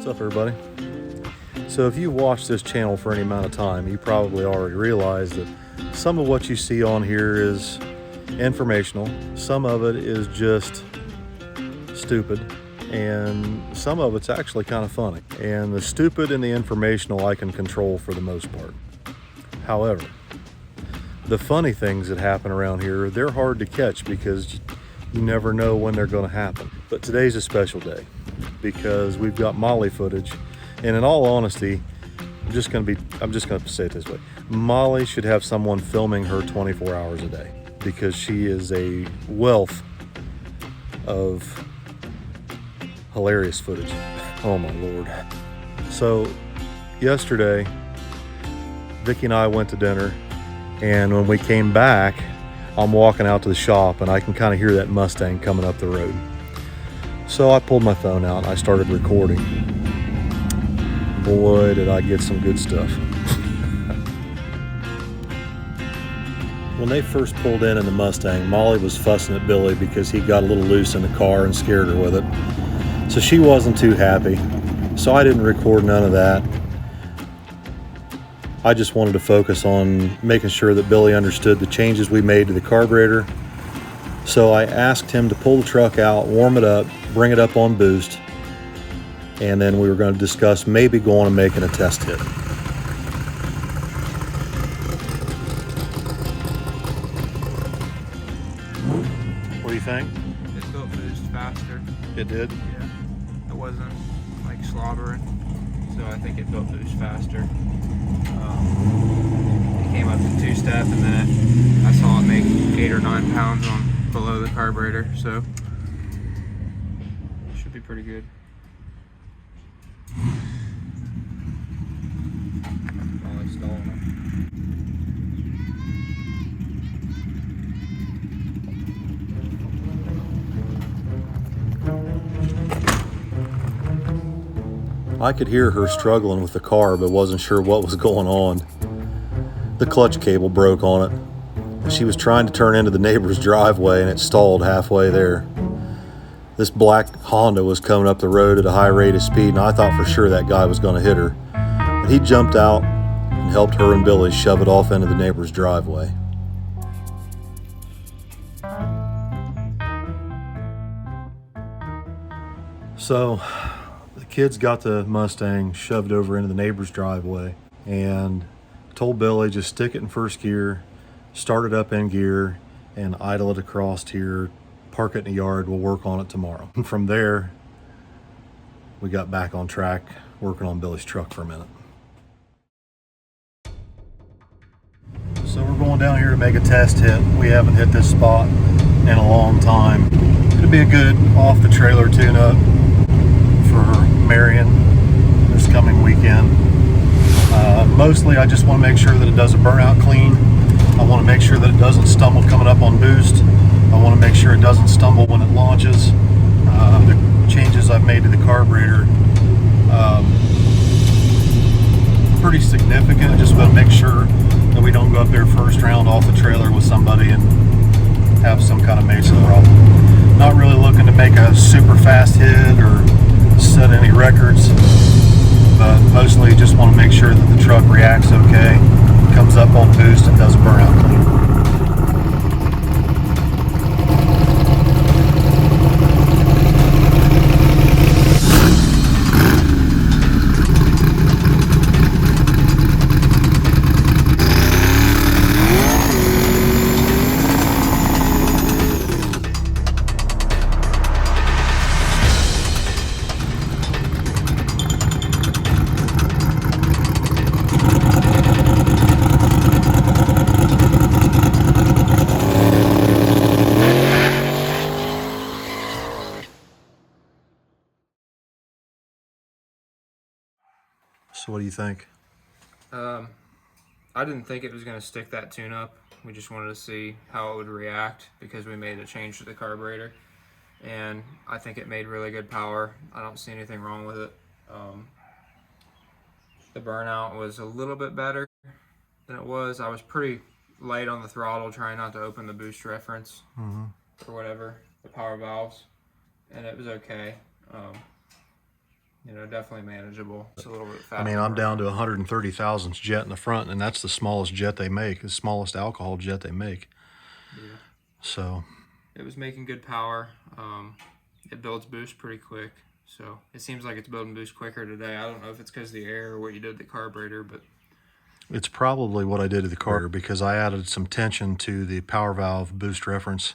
What's up, everybody? So if you watch this channel for any amount of time, you probably already realize that some of what you see on here is informational, some of it is just stupid, and some of it's actually kind of funny. And the stupid and the informational I can control for the most part. However, the funny things that happen around here, they're hard to catch because you never know when they're going to happen. But today's a special day because we've got Molly footage, and in all honesty, I'm just going to say it this way. Molly should have someone filming her 24 hours a day because she is a wealth of hilarious footage. Oh my Lord. So yesterday, Vicki and I went to dinner, and when we came back, I'm walking out to the shop and I can kind of hear that Mustang coming up the road. So I pulled my phone out and I started recording. Boy, did I get some good stuff. When they first pulled in the Mustang, Molly was fussing at Billy because he got a little loose in the car and scared her with it. So she wasn't too happy. So I didn't record none of that. I just wanted to focus on making sure that Billy understood the changes we made to the carburetor. So I asked him to pull the truck out, warm it up, bring it up on boost, and then we were going to discuss maybe going and making a test hit. What do you think? It built boost faster. It did? Yeah. It wasn't like slobbering, so I think it built boost faster. It came up to two-step, and then I saw it make 8 or 9 pounds on below the carburetor, so it should be pretty good. Molly's stalling it. I could hear her struggling with the car, but wasn't sure what was going on. The clutch cable broke on it. She was trying to turn into the neighbor's driveway and it stalled halfway there. This black Honda was coming up the road at a high rate of speed, and I thought for sure that guy was going to hit her. But he jumped out and helped her and Billy shove it off into the neighbor's driveway. So the kids got the Mustang shoved over into the neighbor's driveway and told Billy just stick it in first gear, start it up in gear, and idle it across here, park it in the yard, we'll work on it tomorrow. And from there, we got back on track, working on Billy's truck for a minute. So we're going down here to make a test hit. We haven't hit this spot in a long time. It'll be a good off-the-trailer tune-up for Marion this coming weekend. Mostly I just want to make sure that it does a burnout clean. I want to make sure that it doesn't stumble coming up on boost. I want to make sure it doesn't stumble when it launches. The changes I've made to the carburetor pretty significant. I just want to make sure that we don't go up there first round off the trailer with somebody and have some kind of major problem. Not really looking to make a super fast hit or set any records, but mostly just want to make sure that the truck reacts okay, comes up on boost, and does a burnout clean. So what do you think? I didn't think it was going to stick that tune up. We just wanted to see how it would react because we made a change to the carburetor, and I think it made really good power. I don't see anything wrong with it. The burnout was a little bit better than it was. I was pretty light on the throttle, trying not to open the boost reference or whatever, the power valves, and it was okay. you know, definitely manageable. It's a little bit faster. I mean, I'm down to 130 thousandths jet in the front, and that's the smallest jet they make, the smallest alcohol jet they make. Yeah. So it was making good power. It builds boost pretty quick. So it seems like it's building boost quicker today. I don't know if it's because of the air or what you did to the carburetor, but it's probably what I did to the carburetor, because I added some tension to the power valve boost reference,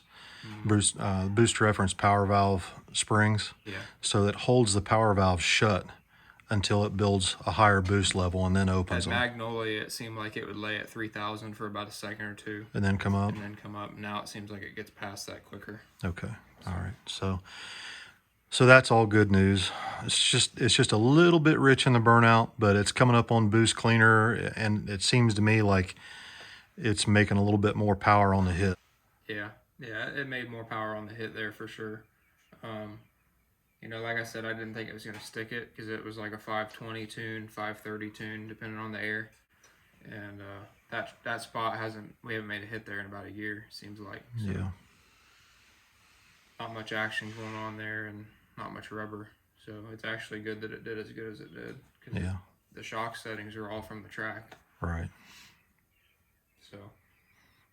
boost reference power valve springs. Yeah. So that holds the power valve shut until it builds a higher boost level and then opens At them. Magnolia, it seemed like it would lay at 3,000 for about a second or two. And then come up? And then come up. Now it seems like it gets past that quicker. Okay. All right. So that's all good news. It's just a little bit rich in the burnout, but it's coming up on boost cleaner, and it seems to me like it's making a little bit more power on the hit. Yeah, it made more power on the hit there for sure. You know, like I said, I didn't think it was going to stick it because it was like a 520 tune, 530 tune, depending on the air. And that spot we haven't made a hit there in about a year, seems like. So Yeah. Not much action going on there and not much rubber. So it's actually good that it did as good as it did. Yeah. The shock settings are all from the track. Right. So.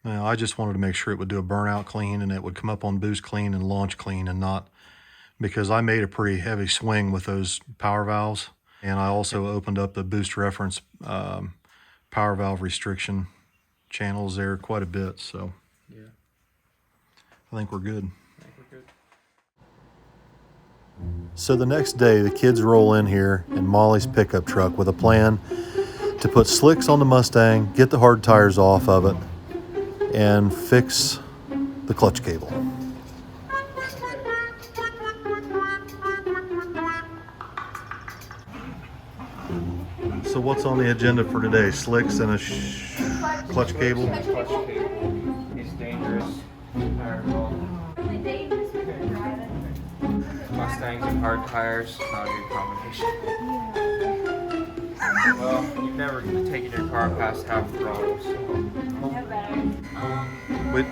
Well, I just wanted to make sure it would do a burnout clean and it would come up on boost clean and launch clean, and not, because I made a pretty heavy swing with those power valves, and I also opened up the boost reference power valve restriction channels there quite a bit. So yeah, I think we're good. I think we're good. So the next day, the kids roll in here in Molly's pickup truck with a plan to put slicks on the Mustang, get the hard tires off of it, and fix the clutch cable. So what's on the agenda for today? Slicks and a clutch cable? Clutch cable. It's dangerous. Mustangs and hard tires, not a good combination. Well, you've never taken your car past half throttle, so. Wait.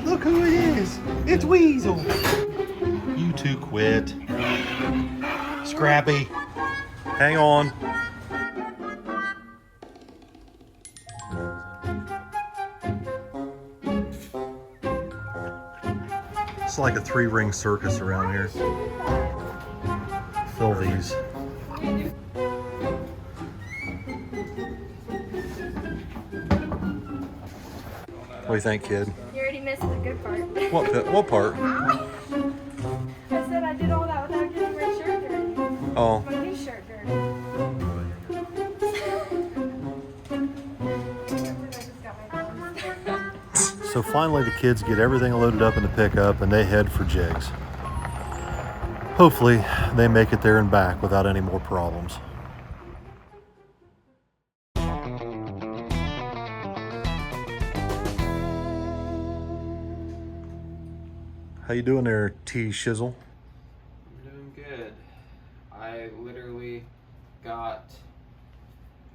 Look who it is! It's Weasel! You two quit. Scrappy. Hang on. It's like a 3-ring circus around here. Fill these. What do you think, kid? You already missed the good part. What part? I said I did all that without getting my shirt dirty. Oh. My new shirt dirty. So finally the kids get everything loaded up in the pickup and they head for Jigs. Hopefully they make it there and back without any more problems. How you doing there, T Shizzle? I'm doing good. I literally I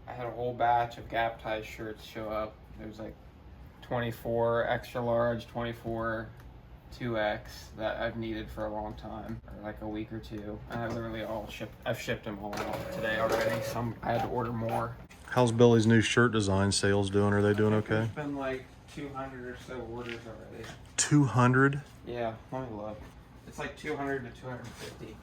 had a whole batch of Gap Tie shirts show up. There was like 24 extra large, 24 2X that I've needed for a long time, or like a week or two. And I've shipped them all out today already. I had to order more. How's Billy's new shirt design sales doing? Are they doing okay? There's been like 200 or so orders already. 200? Yeah, let me look. It's like 200 to 250.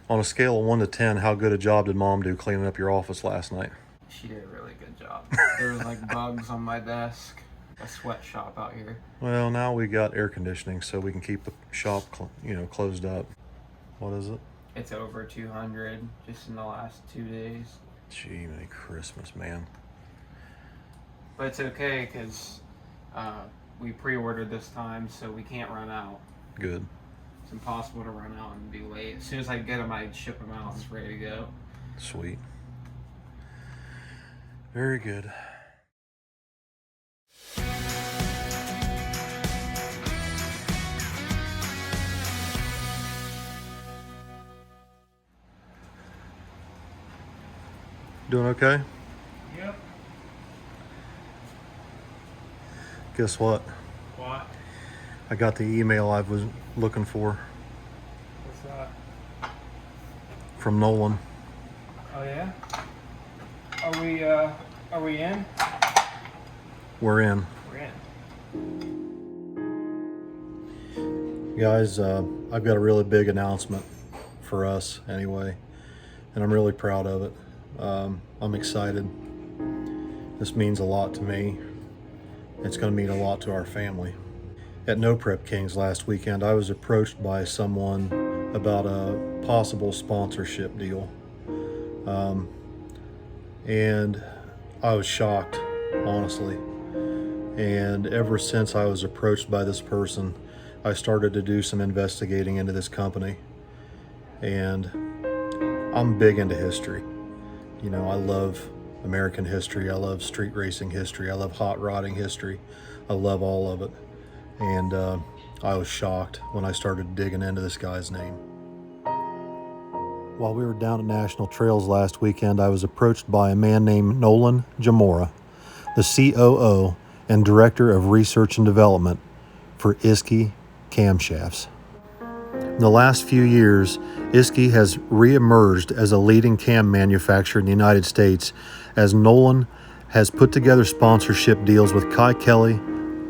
On a scale of 1 to 10, how good a job did Mom do cleaning up your office last night? She did a really good job. There was like bugs on my desk. A sweatshop out here. Well, now we got air conditioning, so we can keep the shop, closed up. What is it? It's over 200 just in the last 2 days. Gee, Merry Christmas, man. But it's okay because we pre-ordered this time, so we can't run out. Good. It's impossible to run out and be late. As soon as I get them, I ship them out. It's ready to go. Sweet. Very good. Doing okay? Yep. Guess what? What? I got the email I was looking for. What's that? From Nolan. Oh yeah? Are we in? We're in. We're in. Guys, I've got a really big announcement for us anyway, and I'm really proud of it. I'm excited. This means a lot to me. It's going to mean a lot to our family. At No Prep Kings last weekend, I was approached by someone about a possible sponsorship deal. And I was shocked, honestly. And ever since I was approached by this person, I started to do some investigating into this company. And I'm big into history. You know, I love American history. I love street racing history. I love hot rodding history. I love all of it. And I was shocked when I started digging into this guy's name. While we were down at National Trails last weekend, I was approached by a man named Nolan Jamora, the COO and Director of Research and Development for Isky camshafts. In the last few years, Isky has re-emerged as a leading cam manufacturer in the United States, as Nolan has put together sponsorship deals with Kai Kelly,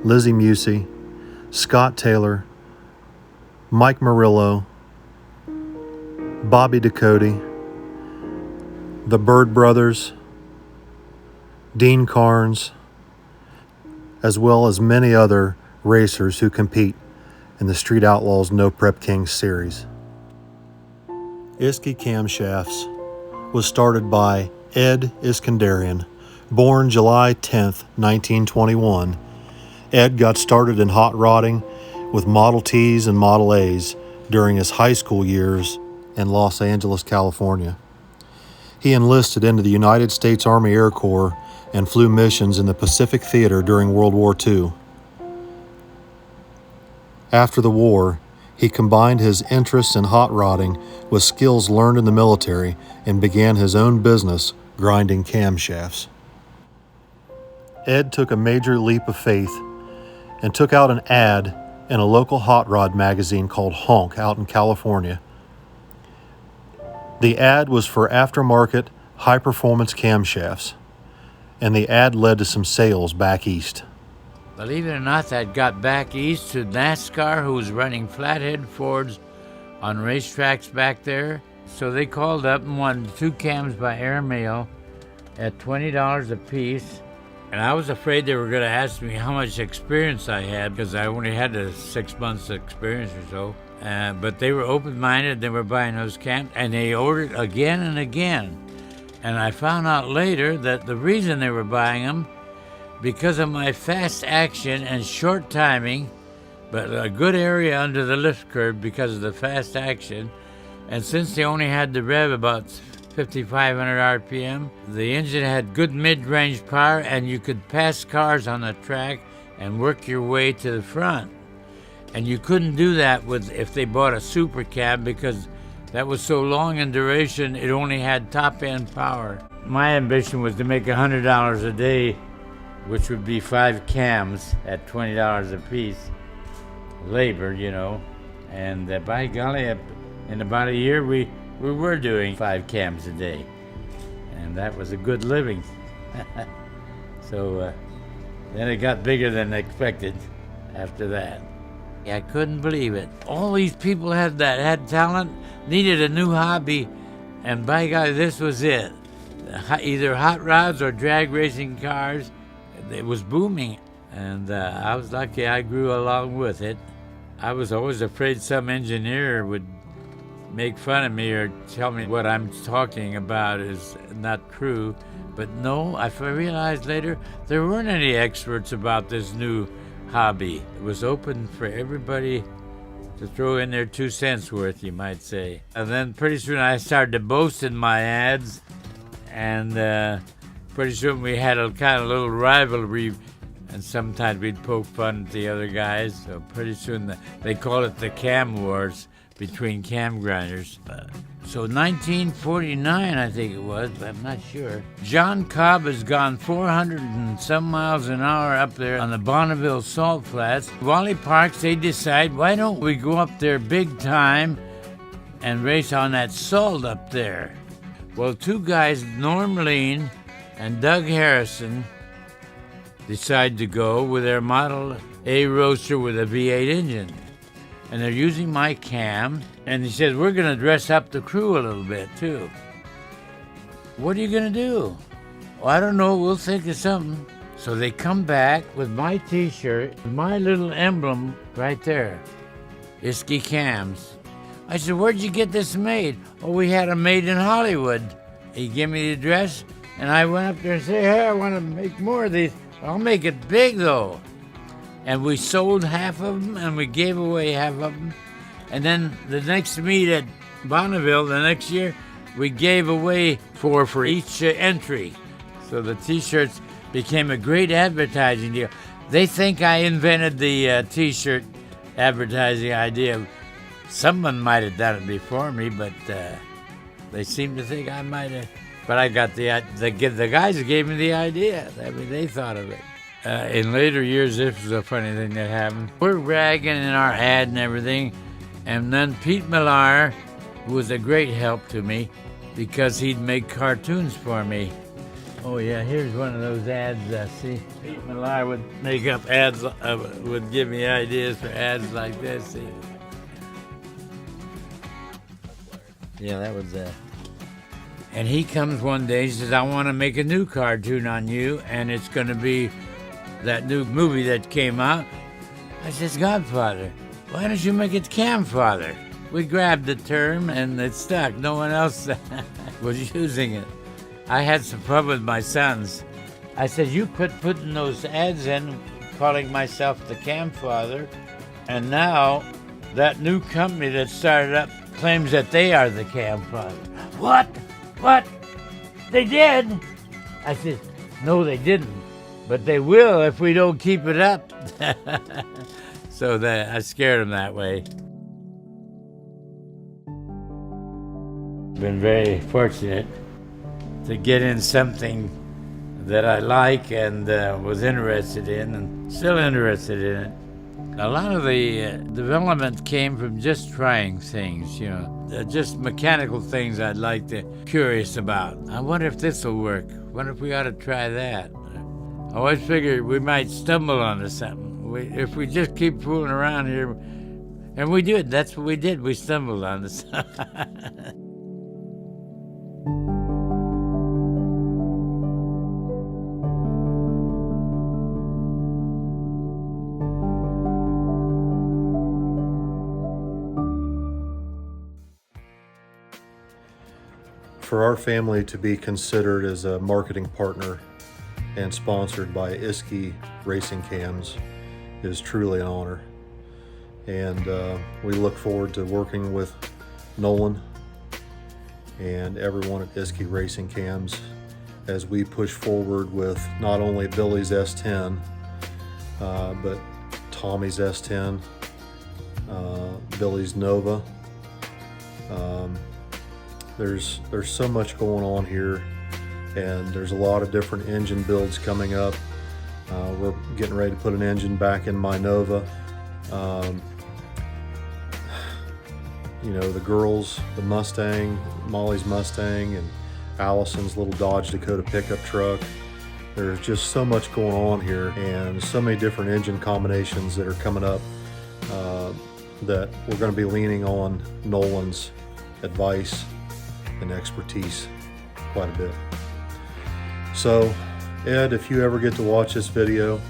Lizzie Musey, Scott Taylor, Mike Murillo, Bobby Ducote, the Bird Brothers, Dean Carnes, as well as many other racers who compete in the Street Outlaws No Prep Kings series. Isky Camshafts was started by Ed Iskandarian, born July 10th, 1921. Ed got started in hot rodding with Model Ts and Model As during his high school years in Los Angeles, California. He enlisted into the United States Army Air Corps and flew missions in the Pacific Theater during World War II. After the war, he combined his interests in hot rodding with skills learned in the military and began his own business grinding camshafts. Ed took a major leap of faith and took out an ad in a local hot rod magazine called Honk out in California. The ad was for aftermarket high-performance camshafts, and the ad led to some sales back east. Believe it or not, that got back east to NASCAR, who was running flathead Fords on racetracks back there. So they called up and wanted 2 cams by airmail at $20 a piece. And I was afraid they were going to ask me how much experience I had, because I only had 6 months experience or so. But they were open-minded. They were buying those cams, and they ordered again and again. And I found out later that the reason they were buying them, because of my fast action and short timing, but a good area under the lift curve because of the fast action. And since they only had the rev about 5,500 RPM, the engine had good mid-range power, and you could pass cars on the track and work your way to the front. And you couldn't do that if they bought a super cab, because that was so long in duration, it only had top-end power. My ambition was to make $100 a day, which would be 5 cams at $20 a piece, labor, you know. And by golly, in about a year, we were doing 5 cams a day. And that was a good living. So then it got bigger than expected after that. I couldn't believe it. All these people had talent, needed a new hobby, and by golly, this was it. Either hot rods or drag racing cars. It was booming, and I was lucky I grew along with it. I was always afraid some engineer would make fun of me or tell me what I'm talking about is not true. But no, I realized later there weren't any experts about this new hobby. It was open for everybody to throw in their 2 cents worth, you might say. And then pretty soon I started to boast in my ads, and pretty soon we had a kind of little rivalry, and sometimes we'd poke fun at the other guys. So pretty soon they call it the cam wars between cam grinders. So 1949, I think it was, but I'm not sure. John Cobb has gone 400 and some miles an hour up there on the Bonneville Salt Flats. Wally Parks, they decide, why don't we go up there big time and race on that salt up there. Well, two guys, Norm Lean and Doug Harrison, decide to go with their Model A Roadster with a V8 engine. And they're using my cam, and he says, we're gonna dress up the crew a little bit too. What are you gonna do? Well, I don't know, we'll think of something. So they come back with my t-shirt, my little emblem right there, Isky cams. I said, where'd you get this made? Oh, we had them made in Hollywood. He gave me the address, and I went up there and said, hey, I want to make more of these. I'll make it big, though. And we sold half of them, and we gave away half of them. And then the next meet at Bonneville, the next year, we gave away four for each entry. So the T-shirts became a great advertising deal. They think I invented the T-shirt advertising idea. Someone might have done it before me, but they seem to think I might have. But I got the guys that gave me the idea. I mean, they thought of it. In later years, this was a funny thing that happened. We're bragging in our ad and everything, and then Pete Millar, who was a great help to me because he'd make cartoons for me. Oh yeah, here's one of those ads. See, Pete Millar would make up ads, would give me ideas for ads like this. See? Yeah, that was And he comes one day, he says, I want to make a new cartoon on you, and it's going to be that new movie that came out. I says, Godfather. Why don't you make it Camfather? We grabbed the term, and it stuck. No one else was using it. I had some fun with my sons. I said, you quit putting those ads in, calling myself the Camfather, and now that new company that started up claims that they are the Camfather. What? What? They did? I said, no, they didn't, but they will if we don't keep it up. So I scared them that way. Been very fortunate to get in something that I like and was interested in, and still interested in it. A lot of the development came from just trying things, you know, just mechanical things I'd like to, curious about. I wonder if this will work. Wonder if we ought to try that. I always figured we might stumble onto something. If we just keep fooling around here, and we did, that's what we did, we stumbled onto something. For our family to be considered as a marketing partner and sponsored by Isky Racing Cams is truly an honor. And we look forward to working with Nolan and everyone at Isky Racing Cams as we push forward with not only Billy's S10, but Tommy's S10, Billy's Nova. There's so much going on here, and there's a lot of different engine builds coming up. We're getting ready to put an engine back in my Nova. You know, the girls, the Mustang, Molly's Mustang, and Allison's little Dodge Dakota pickup truck. There's just so much going on here, and so many different engine combinations that are coming up that we're going to be leaning on Nolan's advice and expertise quite a bit. So, Ed, if you ever get to watch this video,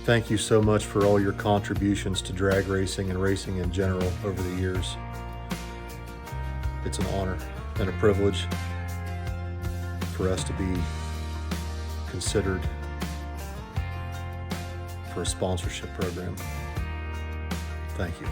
thank you so much for all your contributions to drag racing and racing in general over the years. It's an honor and a privilege for us to be considered for a sponsorship program. Thank you.